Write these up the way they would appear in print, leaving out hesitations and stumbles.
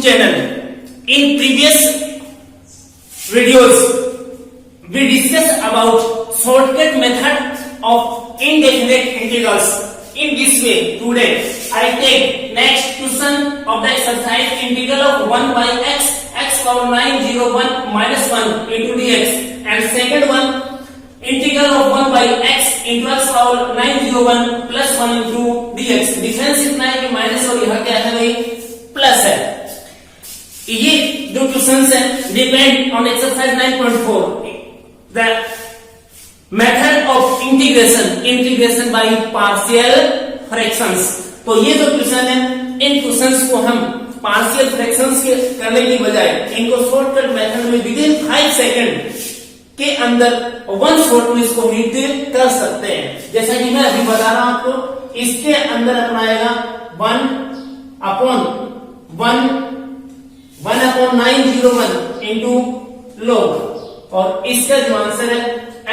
channel. In previous videos, we discussed about shortcut method of indefinite integrals. In this way, today I take next question of the exercise integral of 1 by x power 901 minus 1 into dx, and second one integral of 1 by x into x power 901 plus 1 into dx. Difference इतना है कि minus और यहाँ क्या है भाई plus है. ये जो क्वेश्चंस है depend on exercise 9.4 the method of integration by partial fractions. तो ये जो क्वेश्चन है इन क्वेश्चंस को हम पार्शियल फ्रैक्शंस के करने की बजाय इनको शॉर्टकट मेथड में विद इन 5 सेकंड के अंदर वन शॉट में इसको मीट कर सकते हैं. जैसा कि मैं अभी बता रहा हूं आपको, इसके अंदर अपना आएगा 1/901 इंटू log, और इसका जो आंसर है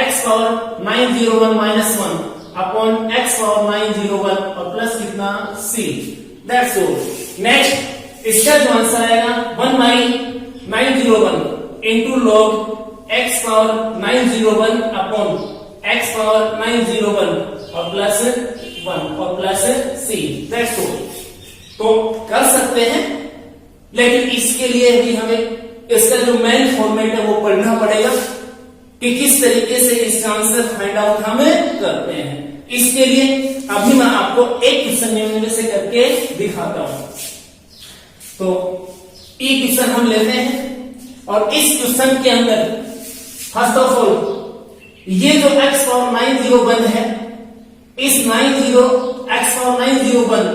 x power 901 minus 1 upon x power 901 और प्लस कितना c. That's all. नेक्स्ट इसका जो आंसर आएगा 1/901 into log x power 901 upon x power 901 और प्लस 1 और प्लस c. That's all. तो कर सकते हैं, लेकिन इसके लिए भी हमें इसका जो मेन फॉर्मेट है वो पढ़ना पड़ेगा कि किस तरीके से इसका आंसर फाइंड आउट हमें करते हैं. इसके लिए अभी मैं आपको एक क्वेश्चन में से करके दिखाता हूं. तो ये क्वेश्चन हम लेते हैं और इस क्वेश्चन के अंदर फर्स्ट ऑफ ऑल ये जो x पावर 901 है, इस x पावर 901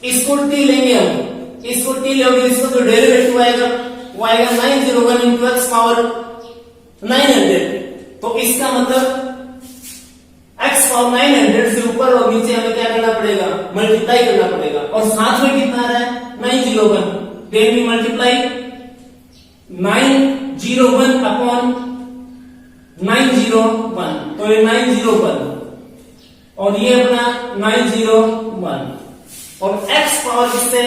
इसको t लेंगे हम, इसको t लेंगे, इसको जो डेरिवेटिव आएगा वो आएगा 901 इंटू x पावर 900. तो इसका मतलब x पावर 900 से ऊपर और नीचे हमें क्या करना पड़ेगा, मल्टीप्लाई करना पड़ेगा. और साथ में कितना आ रहा है 901, देन वी मल्टीप्लाई 901 अपॉन 901, तो ये 901 और ये अपना 901 और x पावर किससे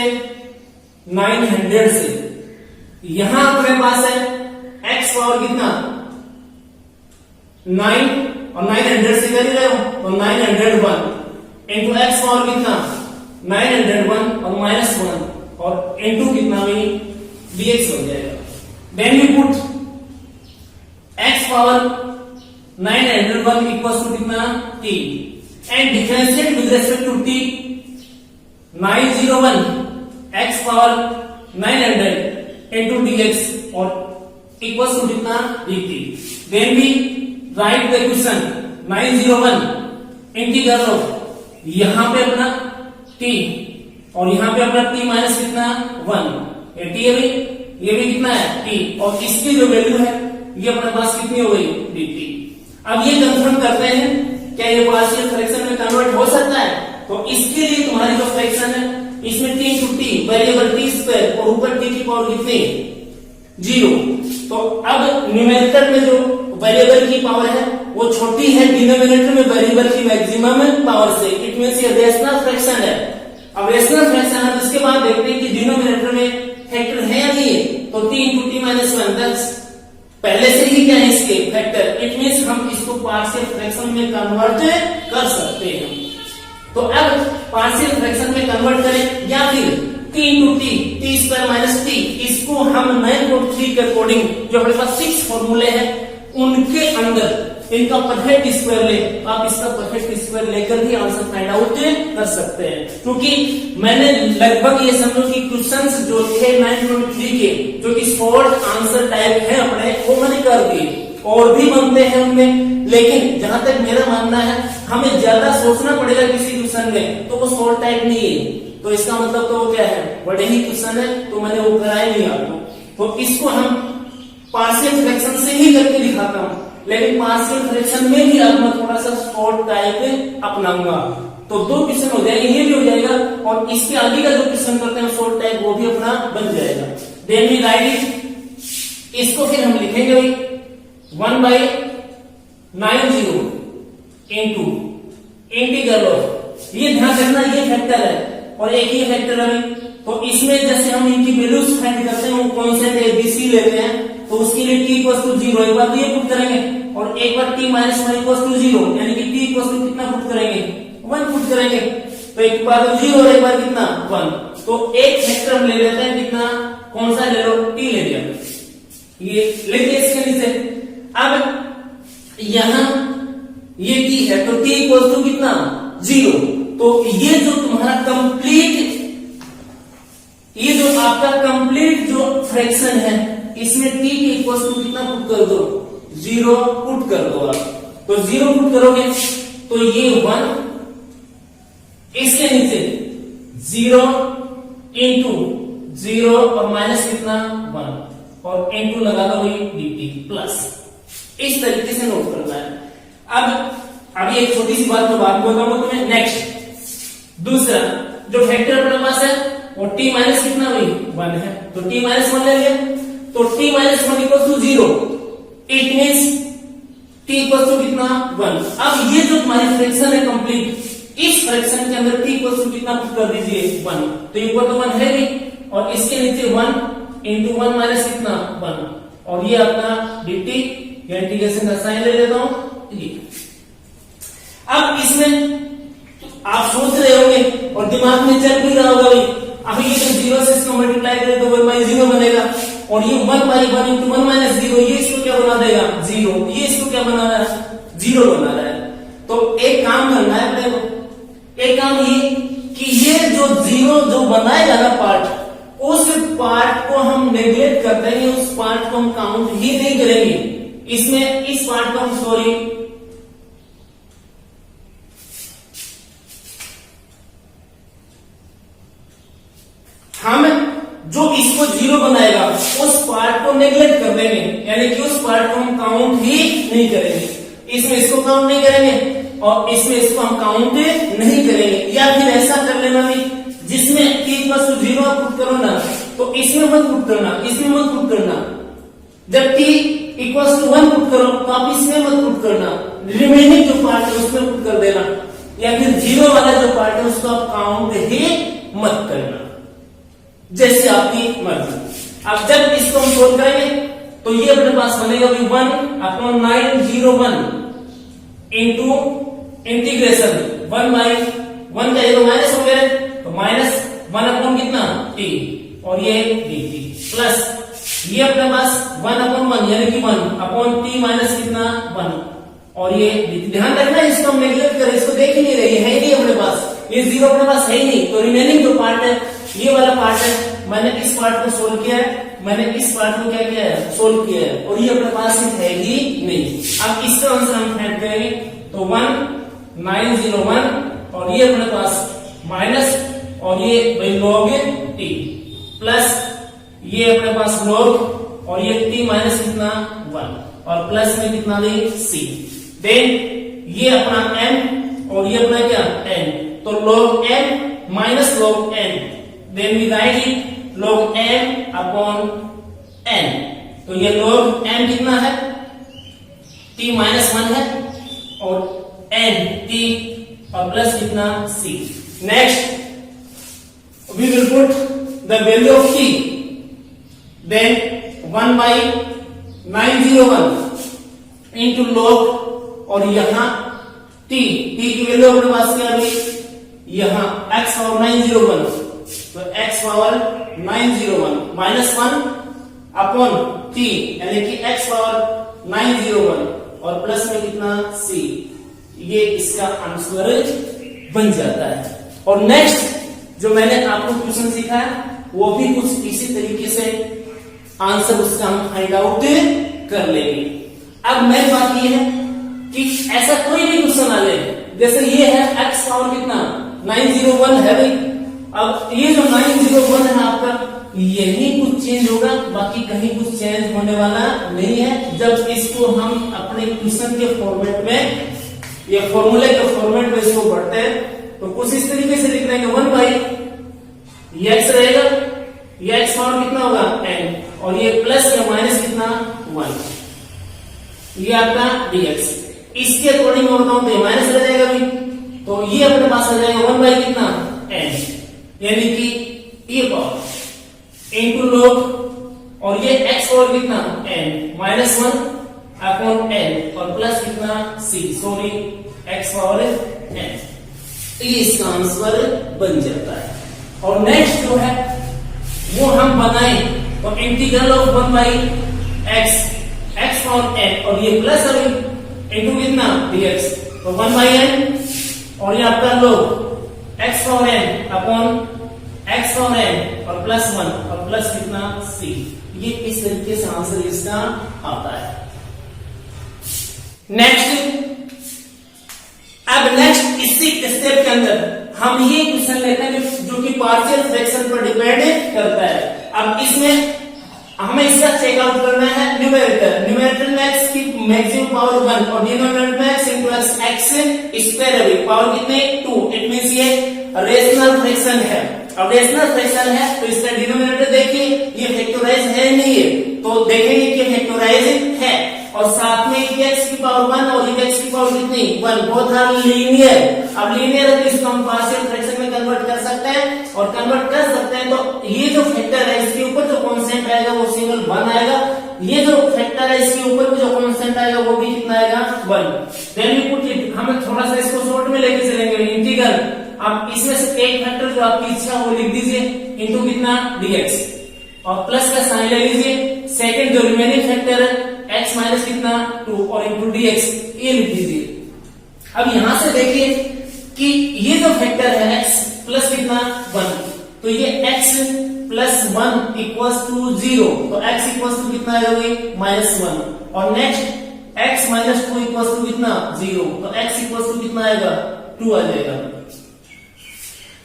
900 से. यहां अपने पास है x पावर कितना 9 और 900 से कर ही रहे हो तो 901 इंटू x पावर कितना 901 और माइनस 1 और इंटू कितना भी dx हो जाएगा. Then we put x power 901 equals to कितना t and differentiate with respect to t 901 x power 900 into dx और equals to कितना dt. Then we write the question 901 integral of यहां पे अपना t और यहां पे अपना t माइनस कितना 1, ये t है, ये भी कितना है t, और इसकी जो वैल्यू है ये अपने पास कितनी हो गई dt. अब ये कंफर्म करते हैं क्या ये पार्शियल फ्रैक्शन में कन्वर्ट हो सकता है. तो इसके लिए तुम्हारी जो फ्रैक्शन है इसमें t into T variable t square और ऊपर t की पावर कितनी 0. तो अब न्यूमेरिकल में जो वेरिएबल की पावर है वो छोटी है डिनोमिनेटर में वेरिएबल की मैक्सिमम पावर से. इट मींस ये रेशनल फ्रैक्शन है. अब रेशनल फ्रैक्शन है, उसके बाद देखते हैं कि डिनोमिनेटर में फैक्टर है या नहीं है. तो t इंटू टी माइनस 1 पहले से ही क्या है इसके फैक्टर. इट मींस हम इसको पार्शियल फ्रैक्शन में कन्वर्ट कर सकते हैं. तो अब पार्शियल फ्रैक्शन में कन्वर्ट करें या फिर t into T square minus T, इसको हम 9.3 के अकॉर्डिंग जो हमारे पास 6 फॉर्मूले हैं उनके अंदर इनका परफेक्ट स्क्वायर ले, आप इसका परफेक्ट स्क्वायर लेकर भी आंसर फाइंड आउट कर सकते हैं. क्योंकि मैंने लगभग ये समझो कि क्वेश्चंस जो थे 9.3 के जो कि शॉर्ट आंसर टाइप है अपने वो मैंने कर दिए, और भी बनते हैं उनमें, लेकिन जहां तक मेरा मानना है हमें ज्यादा सोचना पड़ेगा किसी क्वेश्चन में तो वो शॉर्ट टाइप नहीं है. तो इसका मतलब तो वो क्या है बड़े ही क्वेश्चन है, तो मैंने वो कराया नहीं आपको. तो इसको हम पार्शियल फ्रैक्शन से ही करके दिखाता हूं, लेकिन पार्शियल फ्रैक्शन में भी अब मैं थोड़ा सा शॉर्ट टाइप अपनाऊंगा. तो 2 क्वेश्चन हो जाएंगे, ये भी हो जाएगा और इसके आगे का जो क्वेश्चन करते हैं शॉर्ट टाइप वो भी अपना बन जाएगा. देन वी राइट इट, इसको फिर हम लिखेंगे 1/90 इंटू इंटीग्रल ऑफ, ये ध्यान रखना ये फैक्टर है और एक ही फैक्टर है तो इसमें जैसे हम इनकी वैल्यूज फाइंड करते हैं, वो कॉन्स्टेंट ए बी सी लेते हैं, तो उसके लिए t इक्वल टू 0 एक बार तो ये पुट करेंगे और एक बार t माइनस 1 इक्वल टू 0, यानी कि t इक्वल टू कितना पुट करेंगे 1 पुट करेंगे, तो एक बार 0 और एक बार कितना 1, तो एक फैक्टर हम ले लेते हैं कितना, कौन सा ले लो, t ले लिया, ये लिखिए इसके नीचे। अब यहां ये t है तो t इक्वल टू कितना 0, तो ये जो तुम्हारा कंप्लीट, ये जो आपका कंप्लीट जो फ्रैक्शन है इसमें t के इक्वल टू कितना पुट कर दो 0 पुट कर दो आप, तो 0 पुट करोगे तो ये 1, इसके नीचे 0 इंटू 0 और माइनस कितना 1 और इंटू लगा दो वही dt प्लस, इस तरीके से नोट करना है। अब अभी एक छोटी सी बात मैं बात बताऊंगा तुम्हें। नेक्स्ट दूसरा जो फैक्टर अपने पास है वो t माइनस कितना हुई 1 है, तो t माइनस 1 ले लिया, तो t minus 1 equal to 0, it means t equal to कितना 1। अब ये जो तुम्हारी फ्रैक्शन है कंप्लीट, इस फ्रैक्शन के अंदर t इक्वल टू कितना पुट कर दीजिए 1, तो इक्वल टू 1 है भी, और इसके नीचे 1 इंटू 1 माइनस कितना 1, और ये अपना dt या इंटीग्रेशन का साइन ले लेता हूं ये। अब इसमें आप सोच रहे होंगे और दिमाग में चल भी रहा होगा भाई, अभी ये तो 0 से इसको मल्टीप्लाई करें तो 1 बाई 0 बनेगा, और ये 1 बाई 1 इंटू 1 माइनस 0, ये इसको क्या बना देगा 0, ये इसको क्या बना रहा है 0 बना रहा है। तो एक काम करना है अपने को, एक काम ये कि ये जो 0 जो बनाएगा ना पार्ट, उस पार्ट को हम नेग्लेक्ट कर देंगे, उस पार्ट को हम काउंट ही नहीं करेंगे, इसमें इस पार्ट को हम सॉरी हम जो इसको 0 बनाएगा उस पार्ट को नेग्लेक्ट कर देंगे, यानी कि उस पार्ट को हम काउंट ही नहीं करेंगे, इसमें इसको काउंट नहीं करेंगे और इसमें इसको हम काउंट नहीं करेंगे। या फिर ऐसा कर लेना भी जिसमें t इक्वल टू 0 आप पुट करो ना, तो इसमें मत पुट करना, इसमें मत पुट करना, जब t इक्वल टू 1 पुट करो तो आप इसमें मत पुट करना, रिमेनिंग जो पार्ट है उसमें पुट कर देना, या फिर 0 वाला जो पार्ट है उसको आप काउंट ही मत करना, जैसे आपकी मर्जी। अब जब इसको हम सोल्व करेंगे तो ये अपने पास बनेगा 1/901 इंटू इंटीग्रेशन 1 बाई 1 का ये तो माइनस हो गया, तो माइनस 1 अपॉन कितना t और ये dt प्लस ये अपने पास 1/1 यानी कि 1 अपॉन t माइनस कितना 1 और ये dt। ध्यान रखना इसको हम नेग्लेक्ट करें, इसको देख ही नहीं रही है ही नहीं अपने पास, ये 0 अपने पास है ही नहीं, तो रिमेनिंग जो पार्ट है ये वाला पार्ट है, मैंने इस पार्ट को सोल्व किया है, मैंने इस पार्ट को क्या किया है सोल्व किया है, और ये अपने पास है ही नहीं। अब इसका आंसर हम फाइंड करेंगे तो 1901 और ये अपने पास माइनस और ये भाई log t प्लस ये अपने पास log और ये t माइनस कितना 1 और प्लस में कितना दे c, देन ये अपना n और ये अपना क्या n, तो log n minus log n, then we write it log m upon n, तो ये log m कितना है t माइनस 1 है और n t और प्लस कितना c। Next we will put the value of t, then 1/901 into log और यहाँ t की वैल्यू अपने पास क्या हुई, यहाँ x पावर 901, तो x power 901 minus 1 upon t यानी कि x पावर 901 और प्लस में कितना c, ये इसका आंसर बन जाता है। और नेक्स्ट जो मैंने आपको क्वेश्चन सिखाया वो भी कुछ इसी तरीके से आंसर उसका हम फाइंड आउट कर लेंगे। अब मेन बात ये है कि ऐसा कोई भी क्वेश्चन आ जाए, जैसे ये है x पावर कितना 901 है भाई, अब ये जो 901 है आपका यही कुछ चेंज होगा, बाकी कहीं कुछ चेंज होने वाला नहीं है। जब इसको हम अपने क्वेश्चन के फॉर्मेट में या फॉर्मूले के फॉर्मेट में इसको पढ़ते हैं तो कुछ इस तरीके से लिख देंगे 1 बाई ये x रहेगा, ये x पावर कितना होगा n और ये प्लस या माइनस कितना 1, ये आपका dx। इसके अकॉर्डिंग मैं बताऊं तो ये माइनस रह जाएगा भी, तो ये अपने पास आ जाएगा 1 बाई कितना n, यानी कि ये पावर इंटू लोग और ये x पावर कितना n माइनस 1 अपॉन n और प्लस कितना c sorry x power n। तो ये इसका आंसर बन जाता है। और नेक्स्ट जो है वो हम बनाए तो integral of 1 by x power n और ये प्लस अभी इंटू कितना dx तो 1 बाई n और ये आपका लोग x power n upon x power n और प्लस 1 और प्लस कितना c। ये इस तरीके से आंसर इसका आता है। अब नेक्स्ट इसी स्टेप के अंदर हम ये क्वेश्चन लेते हैं जो कि पार्शियल फ्रैक्शन पर डिपेंड करता है। अब इसमें हमें इसका चेकआउट करना है न्यूमेरेटर में x की मैक्सिमम पावर 1 और डिनोमिनेटर में x into x स्क्वायर है पावर कितने 2। इट मींस ये रेशनल फ्रैक्शन है। अब रेशनल फ्रैक्शन है तो इसका डिनोमिनेटर देखिए ये फैक्टराइज है नहीं है तो देखेंगे कि फैक्टराइज है और साथ में x की पावर 1 और x की पावर कितनी 1 बोथ आर लीनियर। अब लीनियर है तो इसको हम पार्शियल फ्रैक्शन में कन्वर्ट कर सकते हैं और कन्वर्ट कर सकते हैं तो ये जो फैक्टर है इसके ऊपर जो कांस्टेंट आएगा वो सिंगल 1 आएगा। ये जो फैक्टर है इसके ऊपर जो कांस्टेंट आएगा वो भी कितना आएगा 1। देन वी पुट इट हमें थोड़ा सा इसको शॉर्ट में लेके चलेंगे इंटीग्रल। अब इसमें से एक फैक्टर जो आपकी इच्छा वो लिख दीजिए इनटू कितना dx और प्लस का साइन ले लीजिए। सेकंड जो रिमेनिंग फैक्टर है x माइनस कितना 2 और इंटू dx ये लिख दीजिए। अब यहां से देखिए कि ये जो फैक्टर है x प्लस कितना 1 तो ये x प्लस 1 इक्वल्स टू 0 तो x इक्वल्स टू कितना आएगा माइनस 1 और next x minus 2 equals to कितना 0 तो x इक्वल्स टू कितना आएगा 2 आ जाएगा।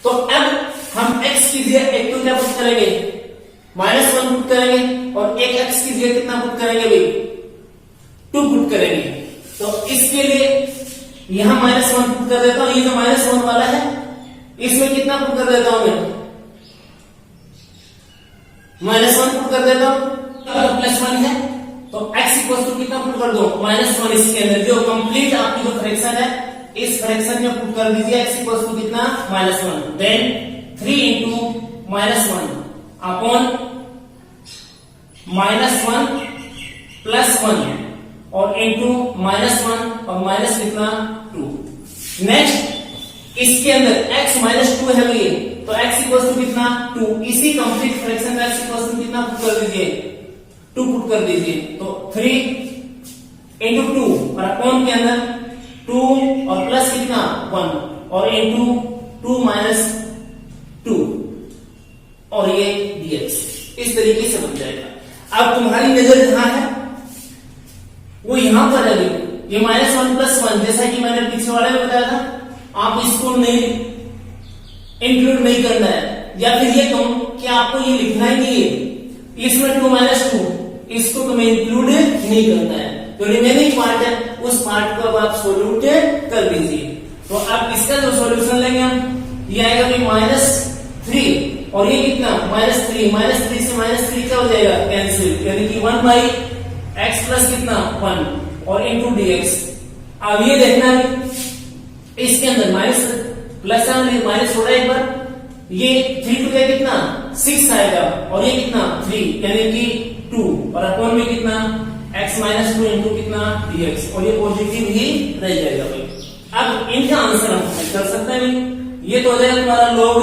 तो अब हम x की जगह एक तो क्या पुट करेंगे माइनस 1 पुट करेंगे और एक x की जगह कितना पुट करेंगे भाई 2 पुट करेंगे। तो इसके लिए यहां माइनस 1 पुट कर देता हूं। ये जो माइनस 1 वाला है इसमें कितना पुट कर देता हूं मैं माइनस 1 पुट कर देता हूं अगर प्लस 1 है तो x इक्वल टू कितना पुट कर दो माइनस 1 इसके अंदर जो कंप्लीट आपकी जो फ्रैक्शन है इस फ्रैक्शन में पुट कर दीजिए x इक्वल टू कितना minus 1 then 3 into minus 1 upon minus 1 plus 1 और इंटू माइनस 1 और माइनस कितना 2। नेक्स्ट इसके अंदर x माइनस 2 है ये तो x इक्वल टू कितना 2 इसी कंप्लीट फ्रैक्शन में x इक्वल टू कितना पुट कर दीजिए 2 पुट कर दीजिए तो 3 इंटू 2 और अपॉन के अंदर 2 और प्लस कितना 1 और इंटू 2 माइनस 2 और ये dx इस तरीके से बन जाएगा। अब तुम्हारी नजर जहां है वो यहां पर है ये माइनस 1 प्लस 1 जैसा कि मैंने पीछे वाले में बताया था आप इसको नहीं इंक्लूड नहीं करना है या फिर ये कहूं कि आपको ये लिखना ही नहीं है इसमें 2 माइनस 2 इसको तुम्हें इंक्लूड नहीं करना है। तो रिमेनिंग पार्ट है उस पार्ट को अब आप सोल्यूट कर दीजिए। तो अब इसका जो सॉल्यूशन लेंगे हम ये आएगा भाई माइनस 3 और ये कितना माइनस 3 से माइनस 3 क्या हो जाएगा कैंसिल यानी कि 1 बाई एक्स प्लस कितना 1 और इंटू dx। अब ये देखना है इसके अंदर माइनस प्लस माइनस हो रहा है एक बार ये 3 टू कितना 6 आएगा और ये कितना 3 यानी कि 2 और अपॉन में कितना x माइनस 2 इंटू कितना dx और ये पॉजिटिव ही रह जाएगा भाई। अब इनका आंसर हम कर सकते हैं भाई ये तो हो जाएगा तुम्हारा log